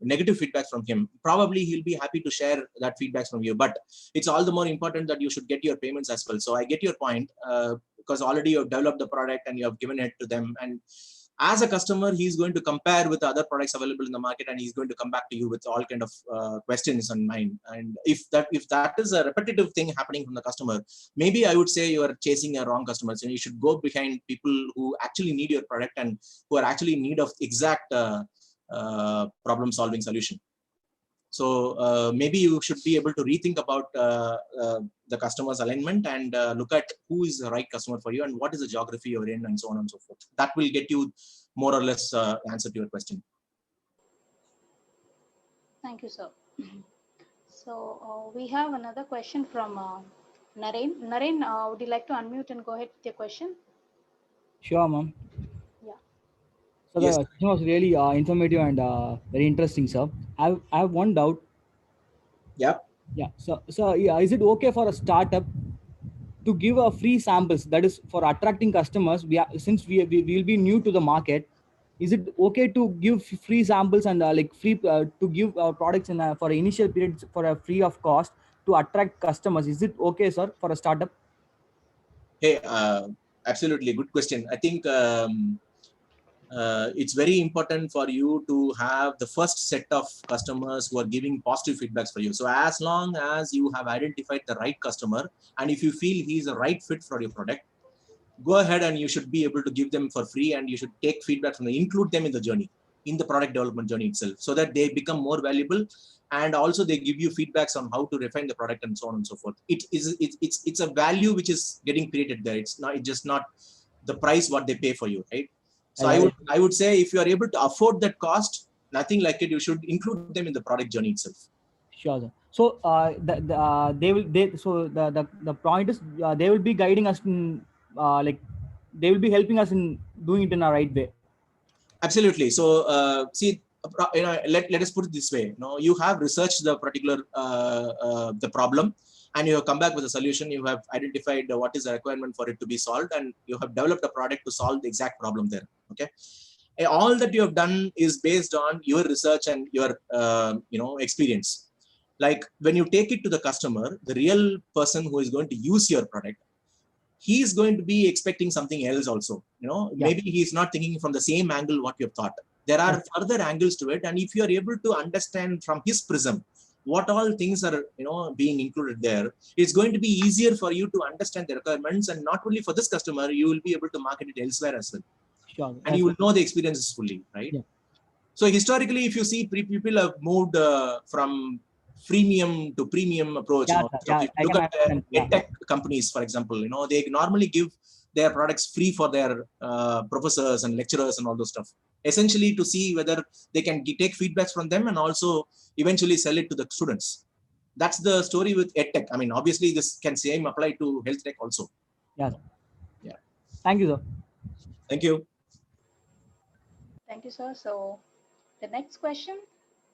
Speaker 2: negative feedback from him. Probably he'll be happy to share that feedback from you, but it's all the more important that you should get your payments as well. So I get your point, because already you have developed the product and you have given it to them, and as a customer, he's going to compare with other products available in the market, and he's going to come back to you with all kind of questions in mind. And if that is a repetitive thing happening from the customer, maybe I would say you are chasing a wrong customers, and you should go behind people who actually need your product and who are actually in need of exact problem solving solution. So maybe you should be able to rethink about the customer's alignment and look at who is the right customer for you and what is the geography you're in and so on and so forth. That will get you more or less answer to your question.
Speaker 1: Thank you, sir. So we have another question from Naren. Naren, would you like to unmute and go ahead with your question?
Speaker 4: Sure, ma'am.
Speaker 1: Yeah.
Speaker 4: So
Speaker 2: Yes.
Speaker 4: the question was really informative and very interesting, sir. I have one doubt.
Speaker 2: Yeah.
Speaker 4: Yeah. So yeah, is it okay for a startup to give a free samples? That is for attracting customers. Since we will be new to the market, is it okay to give free samples and like free to give products in for initial periods for a free of cost to attract customers? Is it okay, sir, for a startup?
Speaker 2: Hey, absolutely good question. I think it's very important for you to have the first set of customers who are giving positive feedbacks for you. So as long as you have identified the right customer, and if you feel he's a right fit for your product, go ahead and you should be able to give them for free, and you should take feedback from them, include them in the journey, in the product development journey itself, so that they become more valuable, and also they give you feedbacks on how to refine the product and so on and so forth. It's a value which is getting created there. It's just not the price what they pay for you, right? So I would say if you are able to afford that cost, nothing like it, you should include them in the product journey itself.
Speaker 4: Sure, sir. So the point is they will be guiding us in like they will be helping us in doing it in a right way.
Speaker 2: Absolutely. So see, let us put it this way. You have researched the particular the problem, and you have come back with a solution. You have identified what is the requirement for it to be solved, and you have developed a product to solve the exact problem there. Okay. All that you have done is based on your research and your experience. Like when you take it to the customer, the real person who is going to use your product, he's going to be expecting something else also. Maybe he's not thinking from the same angle what you have thought. There are further angles to it, and if you are able to understand from his prism what all things are being included there, it's going to be easier for you to understand the requirements, and not only for this customer, you will be able to market it elsewhere as well.
Speaker 4: Sure.
Speaker 2: And you will know the experiences fully, right?
Speaker 4: Yeah.
Speaker 2: So historically, if you see, people have moved from freemium to premium approach.
Speaker 4: Yeah,
Speaker 2: If you look at edtech companies, for example, they normally give their products free for their professors and lecturers and all those stuff, essentially to see whether they can take feedbacks from them and also eventually sell it to the students. That's the story with edtech. I mean, obviously this can same apply to health tech also.
Speaker 4: Yeah.
Speaker 2: Yeah.
Speaker 4: Thank you, sir.
Speaker 2: Thank you.
Speaker 1: Thank you, sir. So the next question,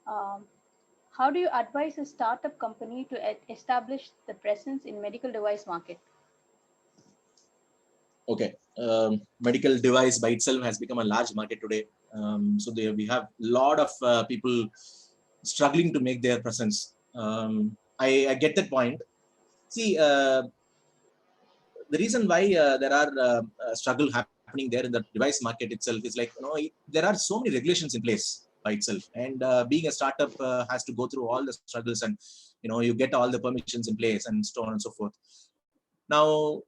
Speaker 1: how do you advise a startup company to establish the presence in medical device market?
Speaker 2: Okay. Medical device by itself has become a large market today. So we have a lot of people struggling to make their presence. I get that point. See, the reason why there are struggle happening there in the device market itself is like, there are so many regulations in place by itself, and being a startup has to go through all the struggles, and you get all the permissions in place and so on and so forth. Now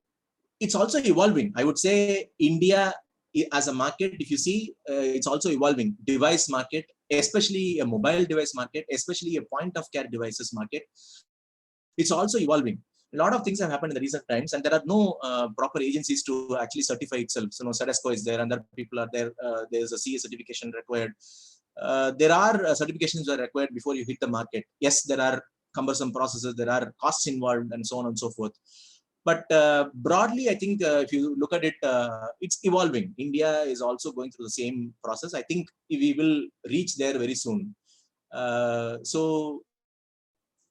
Speaker 2: it's also evolving. I would say India as a market, if you see, it's also evolving. Device market, especially a mobile device market, especially a point of care devices market, it's also evolving. A lot of things have happened in the recent times, and there are no proper agencies to actually certify itself. So, SEDESCO is there, and other people are there. There's a CA certification required. There are certifications that are required before you hit the market. Yes, there are cumbersome processes, there are costs involved, and so on and so forth. But broadly, I think if you look at it, it's evolving. India is also going through the same process. I think we will reach there very soon. So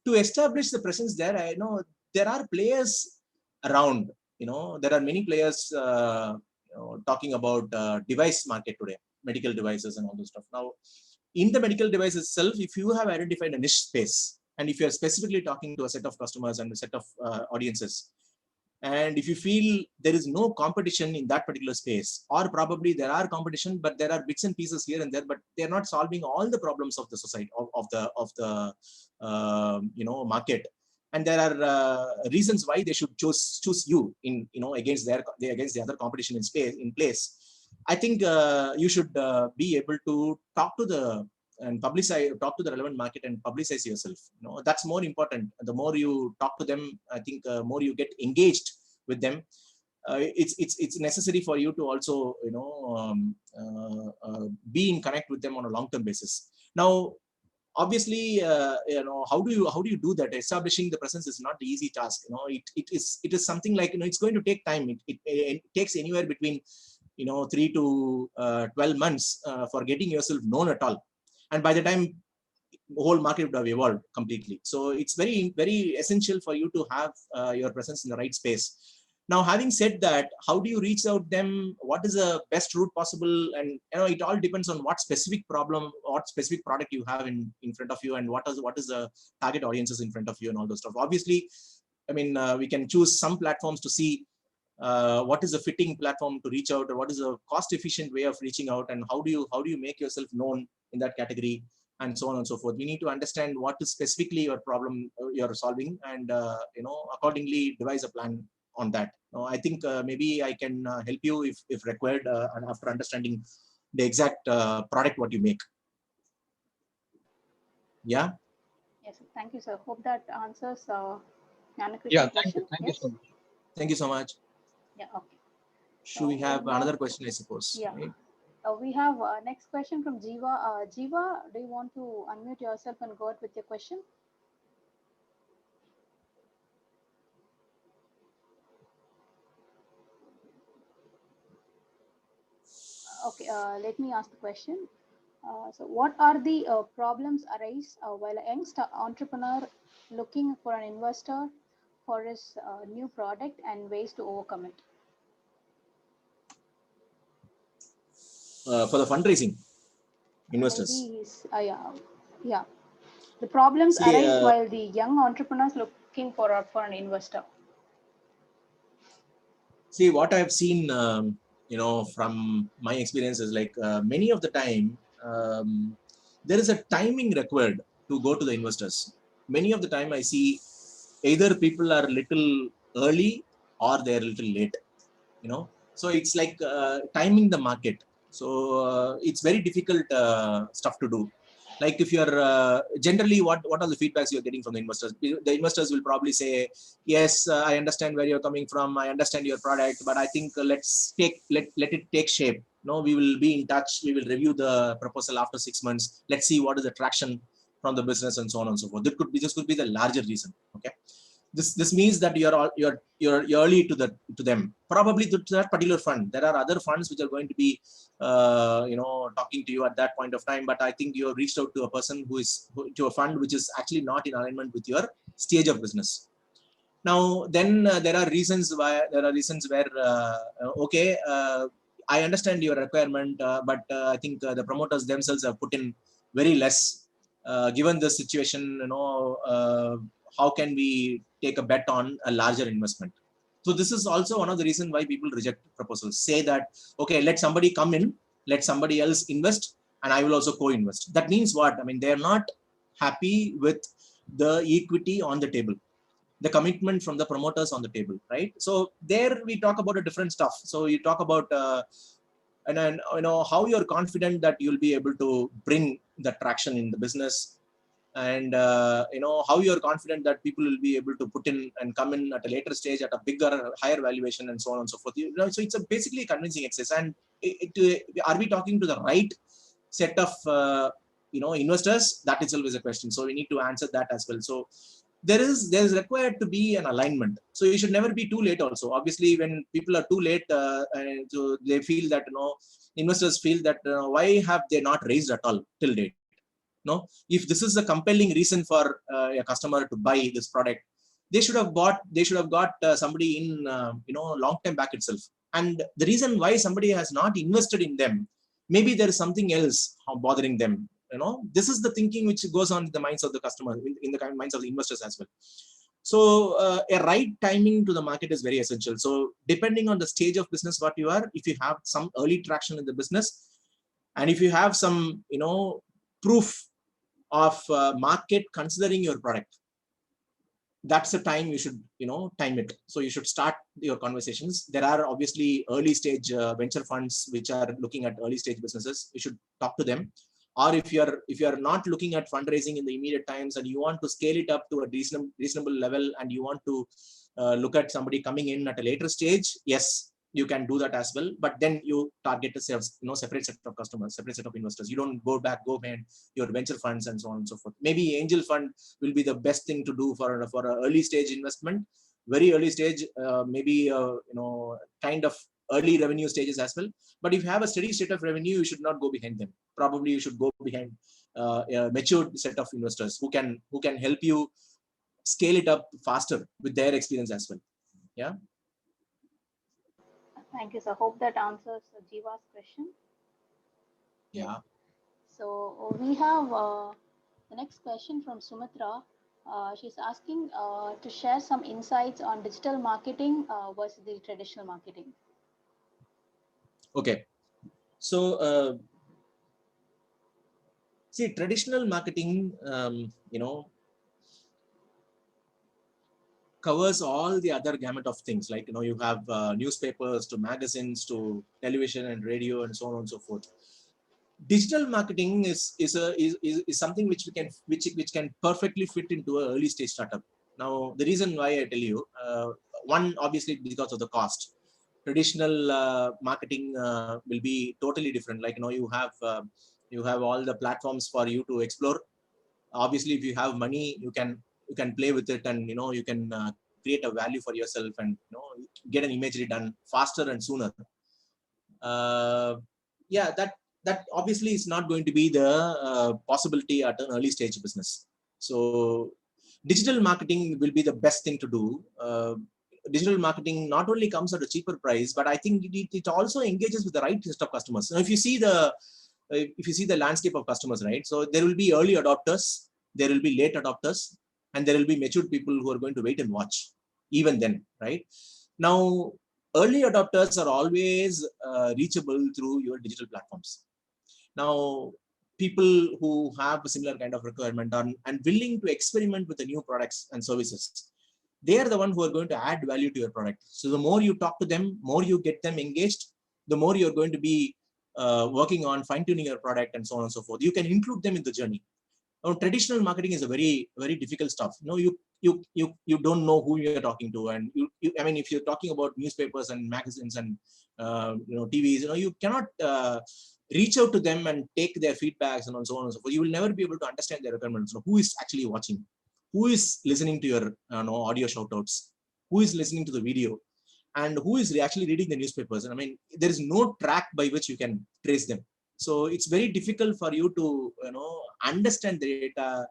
Speaker 2: to establish the presence there, I know there are players around. There are many players talking about device market today, medical devices and all those stuff. Now, in the medical device itself, if you have identified a niche space, and if you are specifically talking to a set of customers and a set of audiences, and if you feel there is no competition in that particular space, or probably there are competition, but there are bits and pieces here and there, but they're not solving all the problems of the society, of the market, and there are reasons why they should choose you in against the other competition in place. I think you should be able to talk to talk to the relevant market and publicize yourself. That's more important. The more you talk to them, I think more you get engaged with them. It's necessary for you to also be in connect with them on a long-term basis. Now, obviously, how do you do that? Establishing the presence is not the easy task. It is something like, it's going to take time. It takes anywhere between 3 to 12 months for getting yourself known at all, and by the time the whole market would have evolved completely. So it's very, very essential for you to have your presence in the right space. Now, having said that, how do you reach out them? What is the best route possible? And it all depends on what specific problem, what specific product you have in front of you, and what is the target audiences in front of you, and all those stuff. Obviously, I mean, we can choose some platforms to see what is a fitting platform to reach out, or what is a cost efficient way of reaching out, and how do you make yourself known in that category, and so on and so forth. We need to understand what is specifically your problem you're solving, and accordingly devise a plan on that. I think maybe I can help you if required, and after understanding the exact product what you make. Yeah.
Speaker 1: Yes, thank you, sir. Hope that answers
Speaker 4: Yeah,
Speaker 1: question.
Speaker 4: thank you so much.
Speaker 2: Thank you so much.
Speaker 1: Yeah, okay.
Speaker 2: Should we have another question, I suppose?
Speaker 1: Yeah.
Speaker 2: Right?
Speaker 1: We have next question from Jiva. Jiva, do you want to unmute yourself and go out with your question? Okay, let me ask the question. So what are the problems arise while a young entrepreneur looking for an investor for his new product, and ways to overcome it?
Speaker 2: For the fundraising, investors.
Speaker 1: Maybe yeah. The problems
Speaker 2: See,
Speaker 1: arise while the young entrepreneurs looking for an investor.
Speaker 2: See, what I've seen, from my experience is like many of the time, there is a timing required to go to the investors. Many of the time I see either people are little early or they're a little late, so it's like timing the market. So it's very difficult stuff to do. Like if you're generally, what are the feedbacks you're getting from the investors? The investors will probably say, yes, I understand where you're coming from, I understand your product, but I think let it take shape. We will be in touch, we will review the proposal after 6 months, let's see what is the traction from the business, and so on and so forth. This could be the larger reason. Okay, this means that you're early to them, probably to that particular fund. There are other funds which are going to be talking to you at that point of time, but I think you have reached out to a person to a fund which is actually not in alignment with your stage of business. Now then there are reasons where okay, I understand your requirement, but I think the promoters themselves have put in very less. Given the situation, how can we take a bet on a larger investment? So this is also one of the reasons why people reject proposals. Say that, okay, let somebody come in, let somebody else invest, and I will also co-invest. That means what? I mean, they are not happy with the equity on the table, the commitment from the promoters on the table, right? So there we talk about a different stuff. So you talk about and then how you're confident that you'll be able to bring the traction in the business, and how you're confident that people will be able to put in and come in at a later stage at a bigger, higher valuation, and so on and so forth. So it's a basically convincing exercise. And are we talking to the right set of investors? That itself is a question. So we need to answer that as well. So there is required to be an alignment. So you should never be too late also. Obviously, when people are too late, so they feel that investors feel that why have they not raised at all till date? No, if this is a compelling reason for a customer to buy this product, they should have got somebody in long time back itself. And the reason why somebody has not invested in them, maybe there is something else bothering them. This is the thinking which goes on in the minds of the customer, in the minds of the investors as well. So a right timing to the market is very essential. So depending on the stage of business what you are, if you have some early traction in the business, and if you have some proof of market considering your product, that's the time you should time it. So you should start your conversations. There are obviously early stage venture funds which are looking at early stage businesses. You should talk to them. Or if you're not looking at fundraising in the immediate times and you want to scale it up to a reasonable level, and you want to look at somebody coming in at a later stage, yes, you can do that as well. But then you target a separate set of customers, separate set of investors. You don't go behind your venture funds and so on and so forth. Maybe angel fund will be the best thing to do for an early stage investment, very early stage, maybe kind of early revenue stages as well. But if you have a steady state of revenue, you should not go behind them. Probably you should go behind a matured set of investors who can help you scale it up faster with their experience as well. Yeah.
Speaker 1: Thank you, sir. Hope that answers Jiva's question.
Speaker 2: Yeah.
Speaker 1: So we have the next question from Sumitra. She's asking to share some insights on digital marketing versus the traditional marketing.
Speaker 2: Okay. So see, traditional marketing, covers all the other gamut of things. Like you have newspapers to magazines to television and radio and so on and so forth. Digital marketing is something which can perfectly fit into an early stage startup. Now, the reason why I tell you, one, obviously because of the cost. Traditional marketing will be totally different. Like you have all the platforms for you to explore. Obviously, if you have money, you can play with it, and you can create a value for yourself, and get an imagery done faster and sooner. Yeah, that obviously is not going to be the possibility at an early stage business. So digital marketing will be the best thing to do. Digital marketing not only comes at a cheaper price, but I think it also engages with the right list of customers. Now, if you see the landscape of customers, right? So there will be early adopters, there will be late adopters, and there will be matured people who are going to wait and watch even then, right? Now, early adopters are always reachable through your digital platforms. Now, people who have a similar kind of requirement and willing to experiment with the new products and services, they are the one who are going to add value to your product. So the more you talk to them, more you get them engaged, the more you're going to be working on fine-tuning your product and so on and so forth. You can include them in the journey. Now, traditional marketing is a very, very difficult stuff. You don't know who you're talking to, and I mean, if you're talking about newspapers and magazines and TVs, you cannot reach out to them and take their feedbacks and so on and so forth. You will never be able to understand their requirements. Who is actually watching? Who is listening to your audio shoutouts? Who is listening to the video? And who is actually reading the newspapers? And I mean, there is no track by which you can trace them. So it's very difficult for you to understand the data,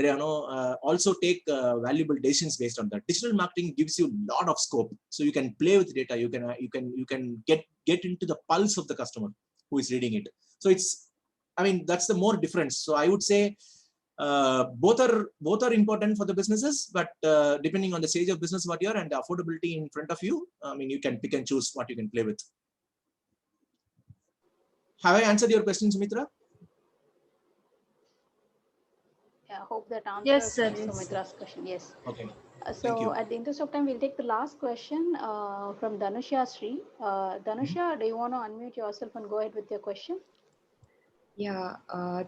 Speaker 2: also take valuable decisions based on that. Digital marketing gives you a lot of scope, so you can play with data. You can get into the pulse of the customer who is reading it. So it's, I mean, that's the more difference. So I would say both are important for the businesses, but depending on the stage of business what you're and the affordability in front of you, I mean, you can pick and choose what you can play with. Have I answered your question, Sumitra?
Speaker 1: Yeah, I hope that answers
Speaker 5: Yes, sir.
Speaker 1: Sumitra's question. Yes.
Speaker 2: Okay. Thank
Speaker 1: So
Speaker 2: you.
Speaker 1: at the interest of time, we'll take the last question from Dhanusha Sri. Dhanusha, do you want to unmute yourself and go ahead with your question?
Speaker 6: Yeah,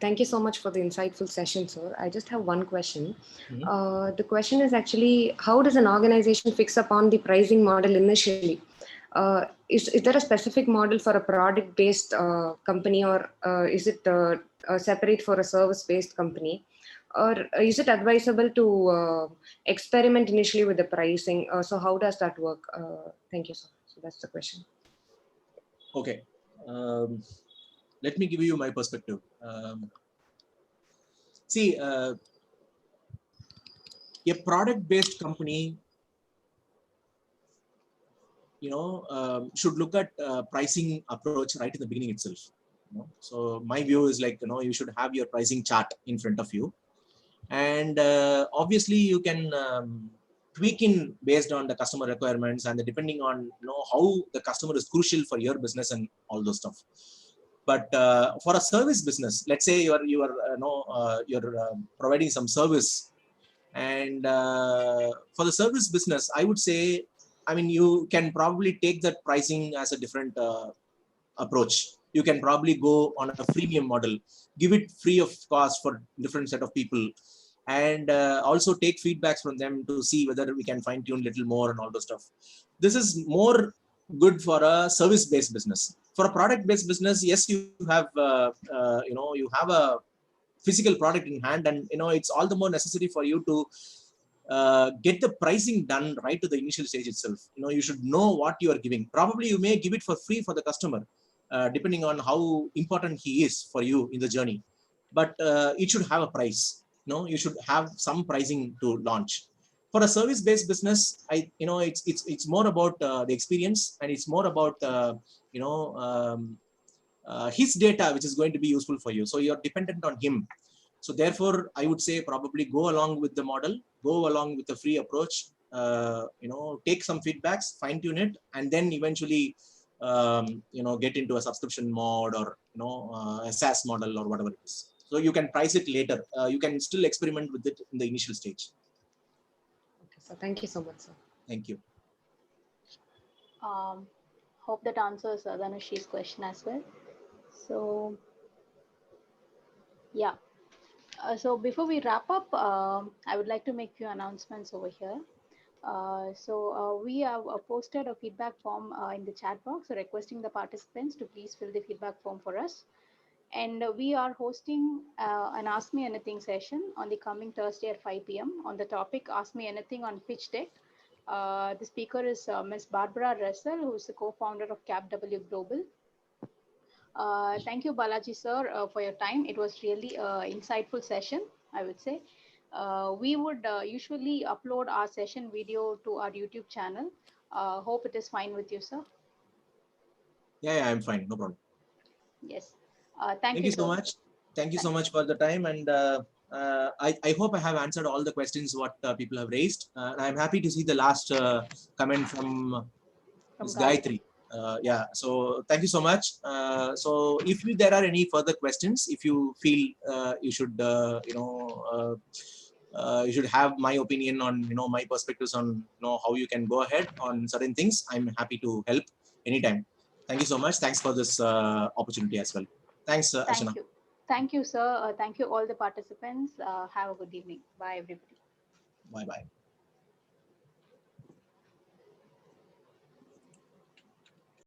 Speaker 6: thank you so much for the insightful session, sir. I just have one question. The question is actually, how does an organization fix upon the pricing model initially? Is there a specific model for a product-based company, or is it separate for a service-based company? Or is it advisable to experiment initially with the pricing? So how does that work? Thank you, sir. So that's the question.
Speaker 2: Okay. Let me give you my perspective. See, a product-based company, should look at pricing approach right in the beginning itself. So my view is like, you should have your pricing chart in front of you, and obviously you can tweak in based on the customer requirements and depending on how the customer is crucial for your business and all those stuff. But for a service business, let's say you're providing some service, and for the service business, I would say, I mean, you can probably take that pricing as a different approach. You can probably go on a freemium model, give it free of cost for different set of people, and also take feedbacks from them to see whether we can fine tune a little more and all those stuff. This is more good for a service based business. For a product based business, yes, you have you have a physical product in hand, and it's all the more necessary for you to get the pricing done right to the initial stage itself. You should know what you are giving. Probably you may give it for free for the customer, depending on how important he is for you in the journey. But it should have a price. You should have some pricing to launch. For a service-based business, it's more about the experience, and it's more about his data, which is going to be useful for you. So you're dependent on him. So therefore, I would say probably go along with the model, go along with the free approach, take some feedbacks, fine tune it, and then eventually, get into a subscription mode or, a SaaS model or whatever it is. So you can price it later. You can still experiment with it in the initial stage.
Speaker 6: Okay, so thank you so much, sir.
Speaker 2: Thank you.
Speaker 1: Hope that answers Dhanushi's question as well. So, yeah. So before we wrap up, I would like to make a few announcements over here. We have posted a feedback form in the chat box requesting the participants to please fill the feedback form for us. And we are hosting an Ask Me Anything session on the coming Thursday at 5 p.m. on the topic Ask Me Anything on Pitch Deck. The speaker is Ms. Barbara Russell, who is the co-founder of CapW Global. Thank you, Balaji sir, for your time. It was really an insightful session, I would say. We would usually upload our session video to our YouTube channel. Hope it is fine with you, sir.
Speaker 2: Yeah, I'm fine. No problem.
Speaker 1: Yes.
Speaker 2: Thank you so much. Thank you so much for the time. And I hope I have answered all the questions what people have raised. I'm happy to see the last comment from Ms. Gayatri. Yeah, so thank you so much. So if there are any further questions, if you feel you should, you should have my opinion on, my perspectives on, how you can go ahead on certain things, I'm happy to help anytime. Thank you so much. Thanks for this opportunity as well. Thanks, Ashana.
Speaker 1: Thank you. Thank you, sir. Thank you, all the participants. Have a good evening. Bye, everybody.
Speaker 2: Bye-bye.